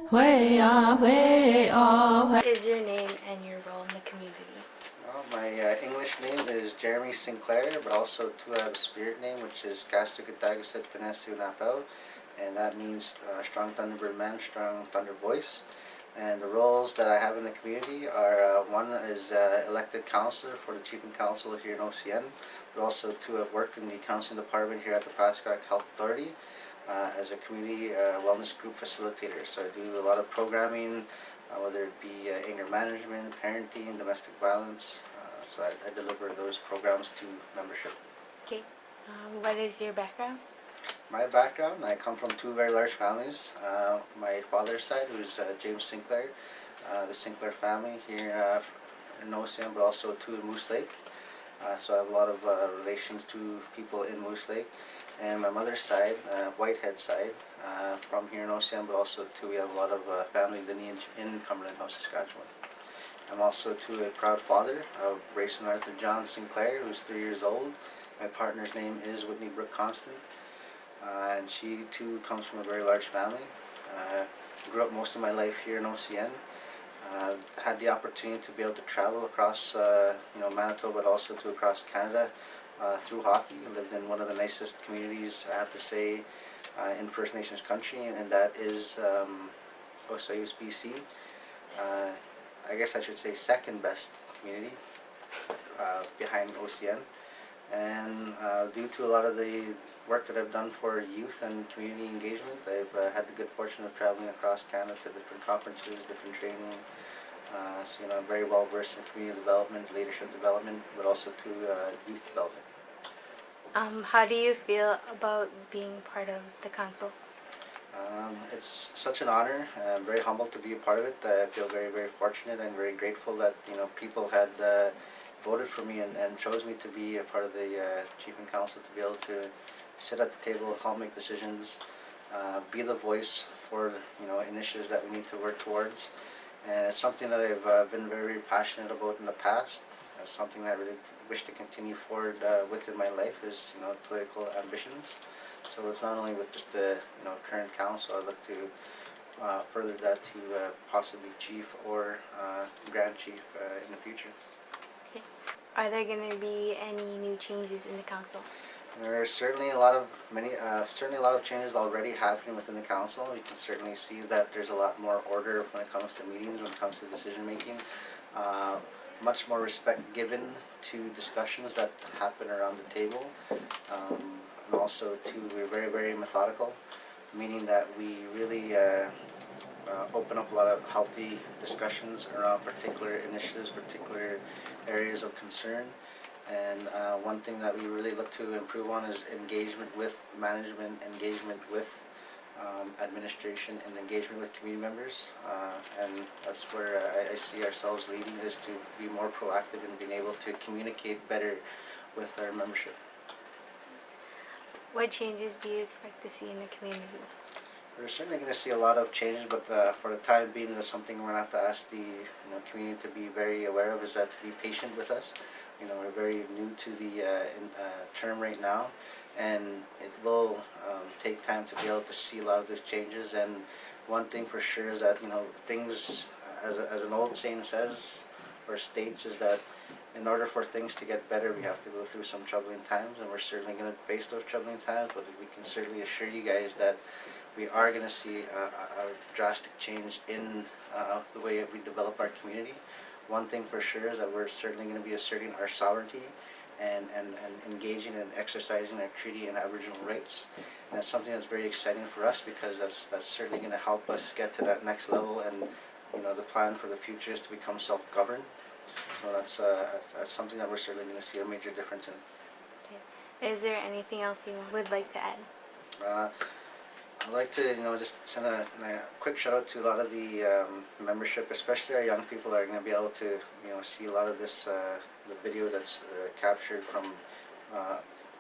What is your name and your role in the community? Well, my English name is Jeremy Sinclair, but also too I have a spirit name, which is Castukatagusit Pinesiu Napel, and that means strong Thunderbird man, strong thunder voice. And the roles that I have in the community are one is elected councillor for the Chief and Council here in OCN, but also too I've worked in the counseling department here at the Pascagoula Health Authority as a community wellness group facilitator. So I do a lot of programming, whether it be anger management, parenting, domestic violence. So I deliver those programs to membership. Okay. What is your background? My background, I come from two very large families. My father's side, who's James Sinclair, the Sinclair family here in Ocean, but also too in Moose Lake. So I have a lot of relations to people in Moose Lake. And my mother's side, Whitehead side, from here in Ocean, but also too we have a lot of family lineage in Cumberland House, Saskatchewan. I'm also too a proud father of Brace and Arthur John Sinclair, who's 3 years old. My partner's name is Whitney Brooke Constant, and she too comes from a very large family. Grew up most of my life here in OCN. Had the opportunity to be able to travel across Manitoba, but also to across Canada through hockey. I lived in one of the nicest communities, I have to say, in First Nations country, and that is Osayus, BC. I guess I should say second best community behind OCN. And due to a lot of the work that I've done for youth and community engagement, I've had the good fortune of traveling across Canada to different conferences, different training. So I'm very well versed in community development, leadership development, but also to youth development. How do you feel about being part of the council? It's such an honor. I'm very humbled to be a part of it. I feel very, very fortunate and very grateful that people had voted for me and chose me to be a part of the Chief and Council, to be able to sit at the table, help make decisions, be the voice for initiatives that we need to work towards. And it's something that I've been very, very passionate about in the past. It's something that I really wish to continue forward with in my life is political ambitions. So it's not only with just the current council. I'd look to further that to possibly chief or grand chief in the future. Okay. Are there going to be any new changes in the council? There are certainly a lot of changes already happening within the council. You can certainly see that there's a lot more order when it comes to meetings, when it comes to decision making. Much more respect given to discussions that happen around the table. And also too, we're very, very methodical, meaning that we really open up a lot of healthy discussions around particular initiatives, particular areas of concern. And one thing that we really look to improve on is engagement with management, engagement with administration, and engagement with community members. And that's where I see ourselves leading, is to be more proactive in being able to communicate better with our membership. What changes do you expect to see in the community? We're certainly going to see a lot of changes, but for the time being, that's something we're going to have to ask the community to be very aware of, is that to be patient with us. We're very new to the term right now, and it will take time to be able to see a lot of those changes. And one thing for sure is that things, as an old saying says or states, is that in order for things to get better, we have to go through some troubling times, and we're certainly going to face those troubling times. But we can certainly assure you guys that we are going to see a drastic change in the way we develop our community. One thing for sure is that we're certainly going to be asserting our sovereignty and engaging and exercising our treaty and Aboriginal rights. And it's something that's very exciting for us, because that's certainly going to help us get to that next level. And the plan for the future is to become self-governed. So that's something that we're certainly going to see a major difference in. Okay. Is there anything else you would like to add? I'd like to just send a quick shout out to a lot of the membership, especially our young people that are going to be able to see a lot of this the video that's captured from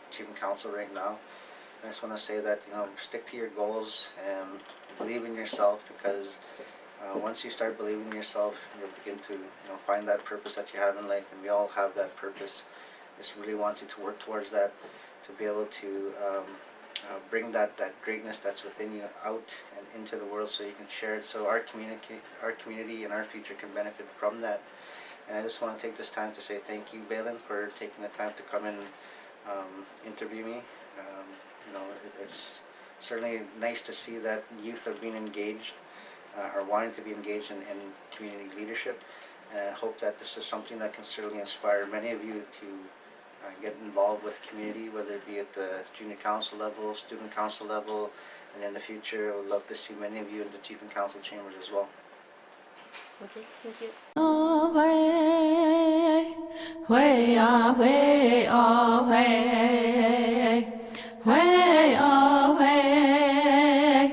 Chief and Council right now. I just want to say that stick to your goals and believe in yourself, because once you start believing in yourself, you'll begin to find that purpose that you have in life, and we all have that purpose. Just really want you to work towards that, to be able to bring that greatness that's within you out and into the world so you can share it, so our community and our future can benefit from that. And I just want to take this time to say thank you, Balen, for taking the time to come and interview me. It's certainly nice to see that youth are being engaged, are wanting to be engaged in community leadership. And I hope that this is something that can certainly inspire many of you to get involved with community, whether it be at the junior council level, student council level, and in the future, I would love to see many of you in the chief and council chambers as well. Okay, thank you. Way, way, way, way,